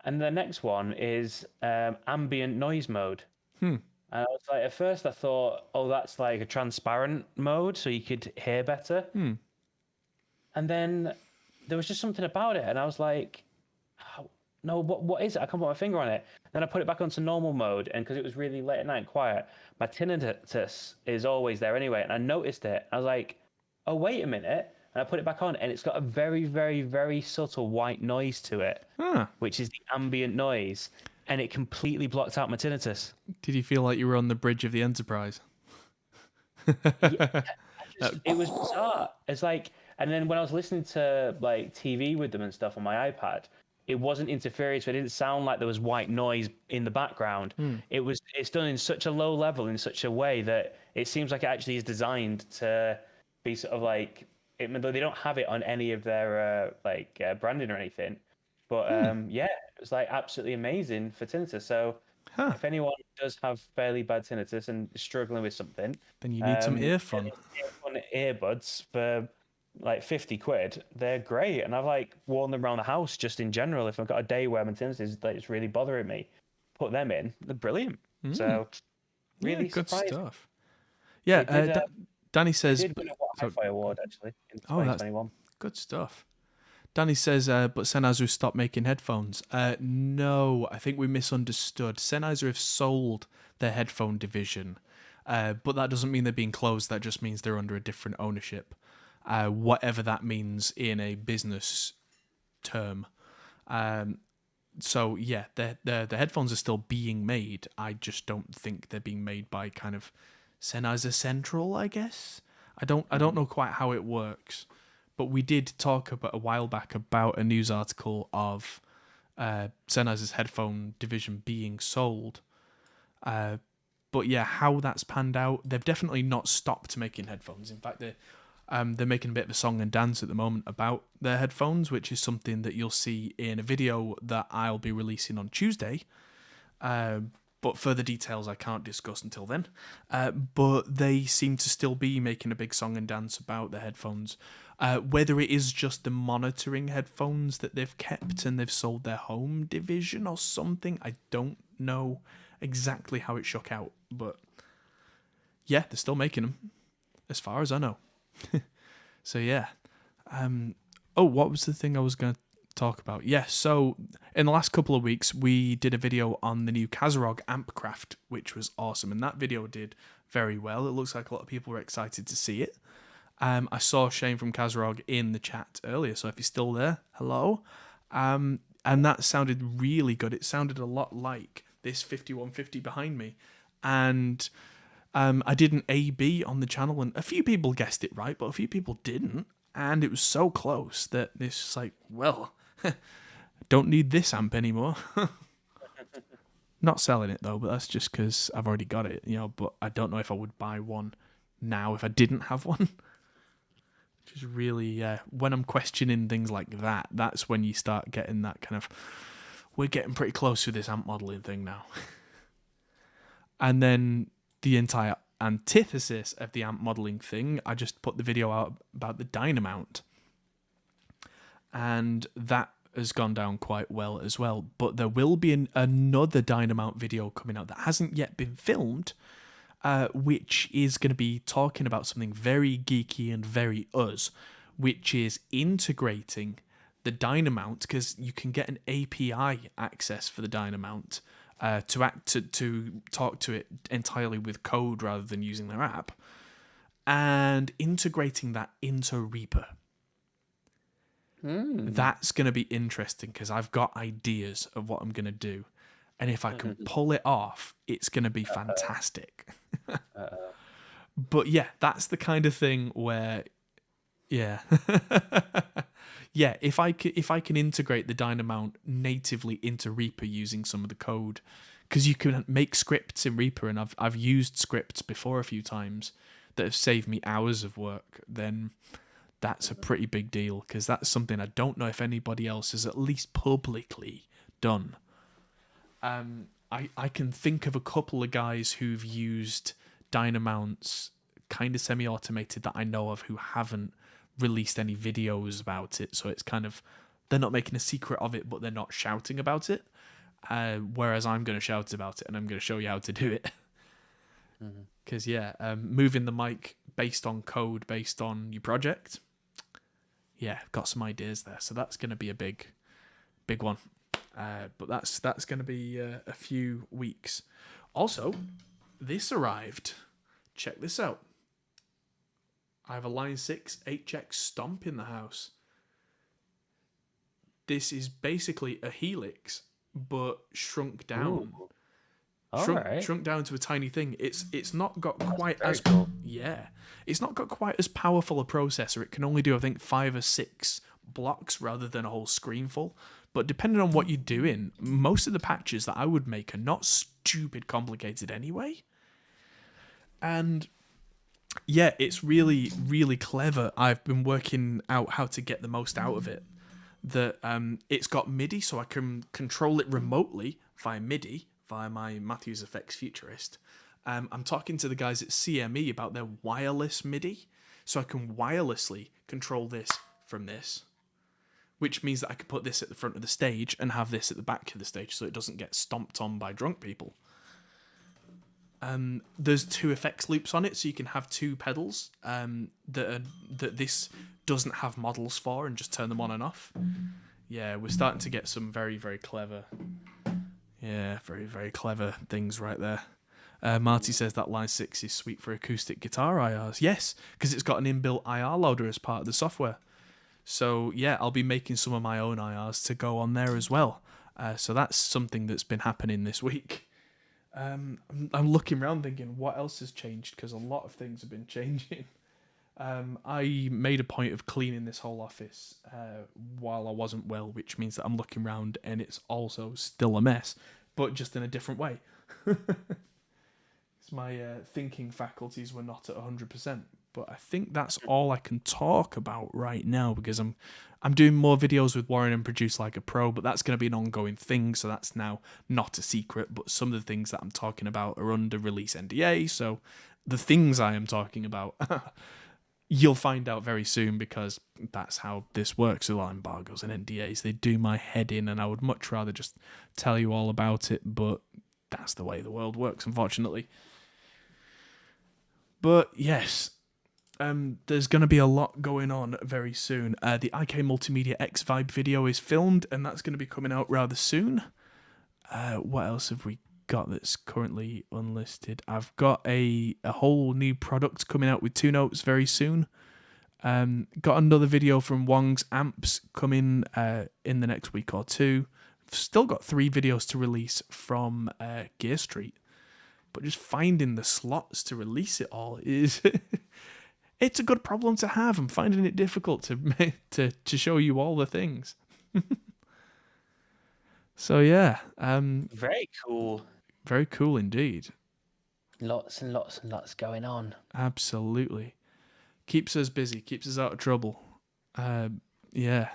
And the next one is ambient noise mode. Hmm. And I was like, at first I thought, oh, that's like a transparent mode, so you could hear better. Hmm. And then there was just something about it, and I was like, no, what is it? I can't put my finger on it. Then I put it back onto normal mode, and because it was really late at night and quiet, my tinnitus is always there anyway. And I noticed it. I was like, oh, wait a minute. And I put it back on, and it's got a very, very, very subtle white noise to it, which is the ambient noise. And it completely blocked out my tinnitus. Did you feel like you were on the bridge of the Enterprise? Yeah, it was bizarre. It's like, and then when I was listening to like TV with them and stuff on my iPad, it wasn't interfering, so it didn't sound like there was white noise in the background. It's done in such a low level, in such a way that it seems like it actually is designed to be sort of like, even though they don't have it on any of their branding or anything. But yeah, it was like absolutely amazing for tinnitus. So if anyone does have fairly bad tinnitus and is struggling with something, Then you need some Earfun. Earfun earbuds for like 50 quid. They're great, and I've like worn them around the house just in general. If I've got a day where my tinnitus is like it's really bothering me, put them in. They're brilliant. So really good surprised. stuff. Yeah, Danny says. They did win a Wi-Fi award actually in Oh, that's 2021. good stuff. Danny says, but Sennheiser stopped making headphones. No, I think we misunderstood. Sennheiser have sold their headphone division, but that doesn't mean they're being closed. That just means they're under a different ownership, whatever that means in a business term. So yeah, the headphones are still being made. I just don't think they're being made by kind of Sennheiser Central, I guess. I don't know quite how it works. But we did talk about a while back about a news article of Sennheiser's headphone division being sold. But yeah, how that's panned out, they've definitely not stopped making headphones. In fact, they're making a bit of a song and dance at the moment about their headphones, which is something that you'll see in a video that I'll be releasing on Tuesday. But further details I can't discuss until then. But they seem to still be making a big song and dance about their headphones. Whether it is just the monitoring headphones that they've kept and they've sold their home division or something, I don't know exactly how it shook out. But yeah, they're still making them, as far as I know. So yeah. Oh, what was the thing I was going to talk about? Yes, so in the last couple of weeks, we did a video on the new Kazarog Ampcraft, which was awesome. And that video did very well. It looks like a lot of people were excited to see it. I saw Shane from Kazarog in the chat earlier, so if you're still there, hello. And that sounded really good. It sounded a lot like this 5150 behind me. And I did an A/B on the channel, and a few people guessed it right, but a few people didn't. And it was so close that it's like, well, don't need this amp anymore. Not selling it, though, but that's just because I've already got it, but I don't know if I would buy one now if I didn't have one. Which is really, when I'm questioning things like that, that's when you start getting that kind of, we're getting pretty close with this amp modeling thing now. And then the entire antithesis of the amp modeling thing, I just put the video out about the Dynamount. And that has gone down quite well as well. But there will be another Dynamount video coming out that hasn't yet been filmed, which is going to be talking about something very geeky and very us, which is integrating the Dynamount, because you can get an API access for the Dynamount to talk to it entirely with code rather than using their app, and integrating that into Reaper. That's going to be interesting because I've got ideas of what I'm going to do. And if I can pull it off, it's going to be fantastic. But yeah, that's the kind of thing where, yeah. Yeah, if I can integrate the Dynamount natively into Reaper using some of the code, because you can make scripts in Reaper, and I've used scripts before a few times that have saved me hours of work, then that's a pretty big deal, because that's something I don't know if anybody else has at least publicly done. I can think of a couple of guys who've used Dynamounts kind of semi-automated that I know of who haven't released any videos about it, so it's kind of, they're not making a secret of it, but they're not shouting about it, whereas I'm going to shout about it, and I'm going to show you how to do it. Because moving the mic based on code, based on your project, got some ideas there, so that's going to be a big one. But that's going to be a few weeks. Also, this arrived. Check this out. I have a Line 6 HX Stomp in the house. This is basically a Helix, but shrunk down. Shrunk down to a tiny thing. It's not got quite as cool. It's not got quite as powerful a processor. It can only do, I think, 5 or 6 blocks rather than a whole screen full. But depending on what you're doing, most of the patches that I would make are not stupid complicated anyway. And yeah, it's really, really clever. I've been working out how to get the most out of it. It's got MIDI, so I can control it remotely via MIDI, via my Matthews Effects Futurist. I'm talking to the guys at CME about their wireless MIDI, so I can wirelessly control this from this, which means that I can put this at the front of the stage and have this at the back of the stage so it doesn't get stomped on by drunk people. There's 2 effects loops on it, so you can have 2 pedals that this doesn't have models for, and just turn them on and off. Yeah, we're starting to get some very, very clever, very, very clever things right there. Marty says that Line 6 is sweet for acoustic guitar IRs. Yes, because it's got an inbuilt IR loader as part of the software. So yeah, I'll be making some of my own IRs to go on there as well. So that's something that's been happening this week. I'm looking around thinking what else has changed, because a lot of things have been changing. I made a point of cleaning this whole office while I wasn't well, which means that I'm looking around and it's also still a mess, but just in a different way. My thinking faculties were not at 100%, but I think that's all I can talk about right now, because I'm doing more videos with Warren and Produce Like a Pro, but that's going to be an ongoing thing, so that's now not a secret. But some of the things that I'm talking about are under release NDA, so the things I am talking about you'll find out very soon, because that's how this works with all embargoes and NDAs. They do my head in, and I would much rather just tell you all about it, but that's the way the world works, unfortunately. But yes, there's going to be a lot going on very soon. The IK Multimedia X Vibe video is filmed, and that's going to be coming out rather soon. What else have we got that's currently unlisted? I've got a whole new product coming out with 2 notes very soon. Got another video from Wong's Amps coming in the next week or two. Still got 3 videos to release from Gear Street, but just finding the slots to release it all is it's a good problem to have. I'm finding it difficult to show you all the things. So yeah, very cool. Very cool indeed. Lots and lots and lots going on. Absolutely. Keeps us busy, keeps us out of trouble. Yeah.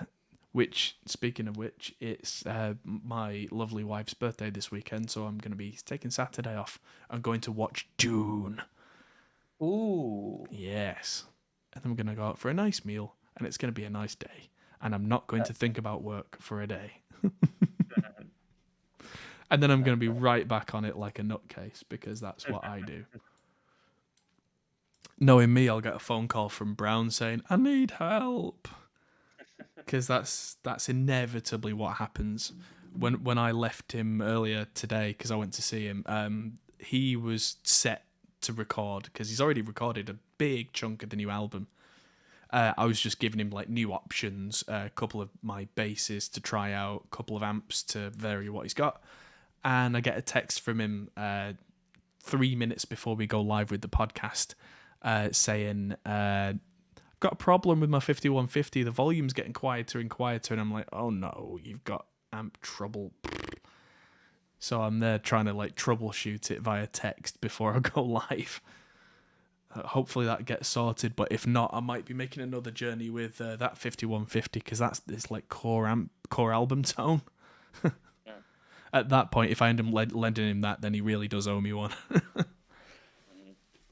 Which, speaking of which, it's my lovely wife's birthday this weekend, so I'm going to be taking Saturday off. I'm going to watch Dune. Ooh. Yes. And then we're going to go out for a nice meal, and it's going to be a nice day. And I'm not going to think about work for a day. And then I'm going to be right back on it like a nutcase, because that's what I do. Knowing me, I'll get a phone call from Brown saying, I need help. Because that's inevitably what happens. When I left him earlier today, because I went to see him, he was set to record, because he's already recorded a big chunk of the new album. I was just giving him like new options, a couple of my basses to try out, a couple of amps to vary what he's got. And I get a text from him 3 minutes before we go live with the podcast saying, got a problem with my 5150. The volume's getting quieter and quieter. And I'm like, oh no, you've got amp trouble. So I'm there trying to like troubleshoot it via text before I go live. Hopefully that gets sorted. But if not, I might be making another journey with that 5150, because that's this like core album tone. At that point, if I end up lending him that, then he really does owe me one.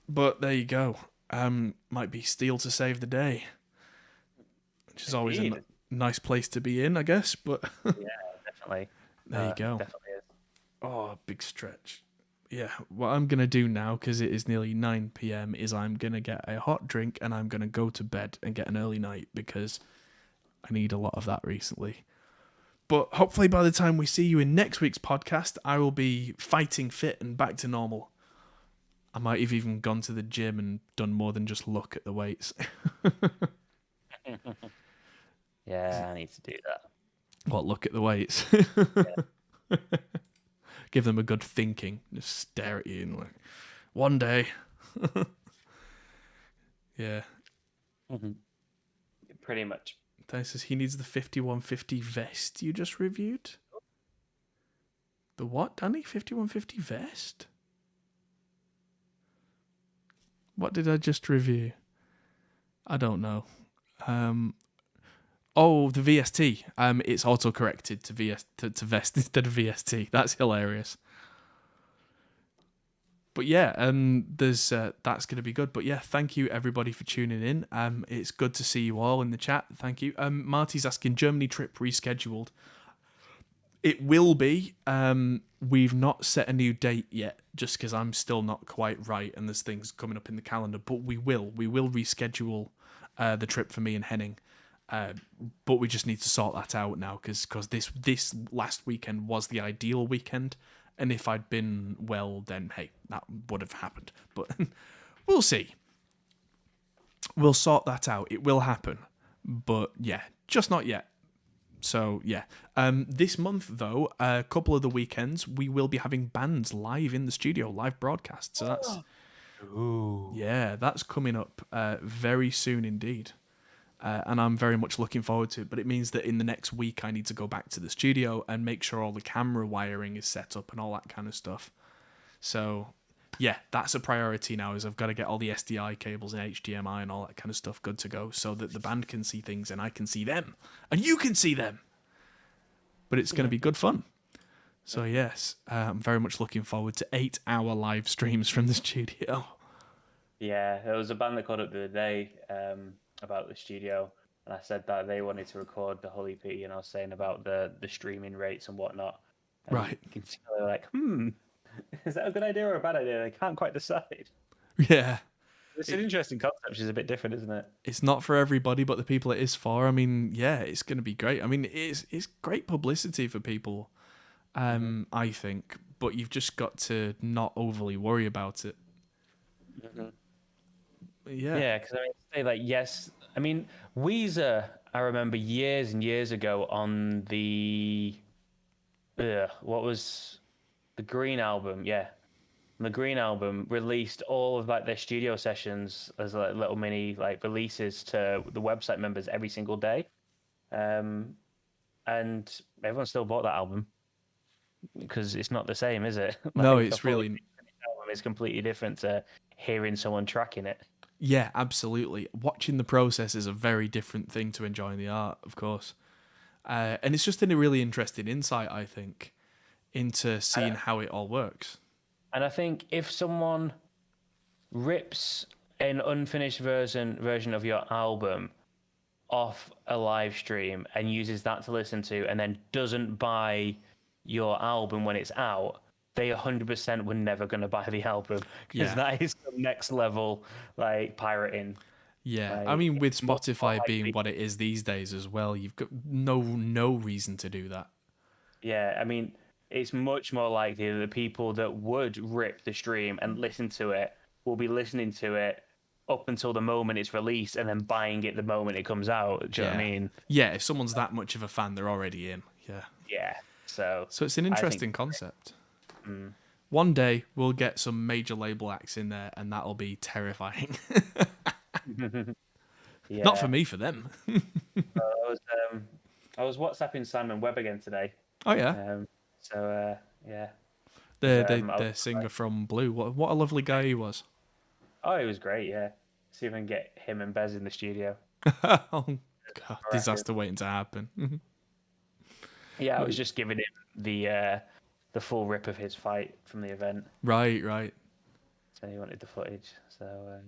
But there you go. Might be steel to save the day, which is always a nice place to be in, I guess. But yeah, definitely. There you go. Definitely is. Oh, big stretch. Yeah, what I'm going to do now, because it is nearly 9 p.m, is I'm going to get a hot drink and I'm going to go to bed and get an early night, because I need a lot of that recently. But hopefully by the time we see you in next week's podcast, I will be fighting fit and back to normal. I might have even gone to the gym and done more than just look at the weights. Yeah, I need to do that. What, look at the weights? Yeah. Give them a good thinking. Just stare at you and like, one day. Yeah. Mm-hmm. Pretty much. Dice says he needs the 5150 vest you just reviewed. The what, Danny? 5150 vest? What did I just review? I don't know. Oh, the VST. It's auto-corrected to vest instead of VST. That's hilarious. But yeah, there's that's going to be good. But yeah, thank you everybody for tuning in. It's good to see you all in the chat. Thank you. Marty's asking, Germany trip rescheduled. It will be. We've not set a new date yet, just because I'm still not quite right and there's things coming up in the calendar. But we will reschedule the trip for me and Henning. But we just need to sort that out now, because this last weekend was the ideal weekend. And if I'd been well, then hey, that would have happened. But we'll see. We'll sort that out. It will happen. But yeah, just not yet. So yeah. This month, though, a couple of the weekends, we will be having bands live in the studio, live broadcasts. So that's... Ooh. Yeah, that's coming up very soon indeed. And I'm very much looking forward to it. But it means that in the next week, I need to go back to the studio and make sure all the camera wiring is set up and all that kind of stuff. So, yeah, that's a priority now, is I've got to get all the SDI cables and HDMI and all that kind of stuff good to go, so that the band can see things and I can see them. And you can see them! But it's going to be good fun. So, yes, I'm very much looking forward to 8-hour live streams from the studio. Yeah, there was a band that called up the other day about the studio, and I said that they wanted to record the whole EP, and I was saying about the streaming rates and whatnot. And Right. you can see they're like, is that a good idea or a bad idea? They can't quite decide. Yeah. It's an interesting concept, which is a bit different, isn't it? It's not for everybody, but the people it is for, I mean, yeah, it's going to be great. I mean, it's great publicity for people, I think, but you've just got to not overly worry about it. Yeah, because I mean, say like yes, I mean Weezer. I remember years and years ago on the what was the Green album? Yeah, the Green album released all of like their studio sessions as like little mini like releases to the website members every single day, and everyone still bought that album because it's not the same, is it? No, Like, it's really. album is completely different to hearing someone tracking it. Yeah, absolutely. Watching the process is a very different thing to enjoying the art, of course. And it's just a really interesting insight, I think, into seeing how it all works. And I think if someone rips an unfinished version of your album off a live stream and uses that to listen to, and then doesn't buy your album when it's out, they 100% were never going to buy the album, because that is the next level, like pirating. Yeah, Like, I mean, with Spotify being what it is these days as well, you've got no reason to do that. Yeah, I mean, it's much more likely that the people that would rip the stream and listen to it will be listening to it up until the moment it's released and then buying it the moment it comes out. Do you know what I mean? Yeah, if someone's that much of a fan, they're already in. Yeah. Yeah. So it's an interesting concept. One day we'll get some major label acts in there, and that'll be terrifying. Yeah. Not for me, for them. I was WhatsApping Simon Webb again today. Oh yeah. Yeah. The singer from Blue. What a lovely guy he was. Oh, he was great. Yeah. See if I can get him and Bez in the studio. Oh God, disaster waiting to happen. Yeah, I was just giving him the full rip of his fight from the event. Right. So he wanted the footage. So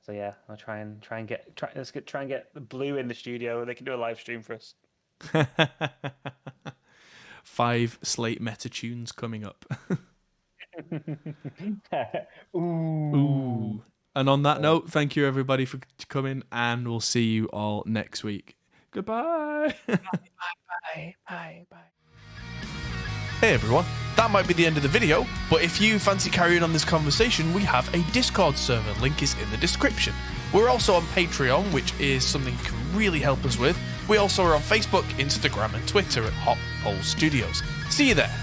yeah, I'll try and get the Blue in the studio. They can do a live stream for us. 5 Slate meta tunes coming up. Ooh. And on that note, thank you everybody for coming, and we'll see you all next week. Goodbye. Bye. Hey everyone, that might be the end of the video, but if you fancy carrying on this conversation, we have a Discord server, link is in the description. We're also on Patreon, which is something you can really help us with. We also are on Facebook, Instagram and Twitter at Hop Hole Studios. See you there.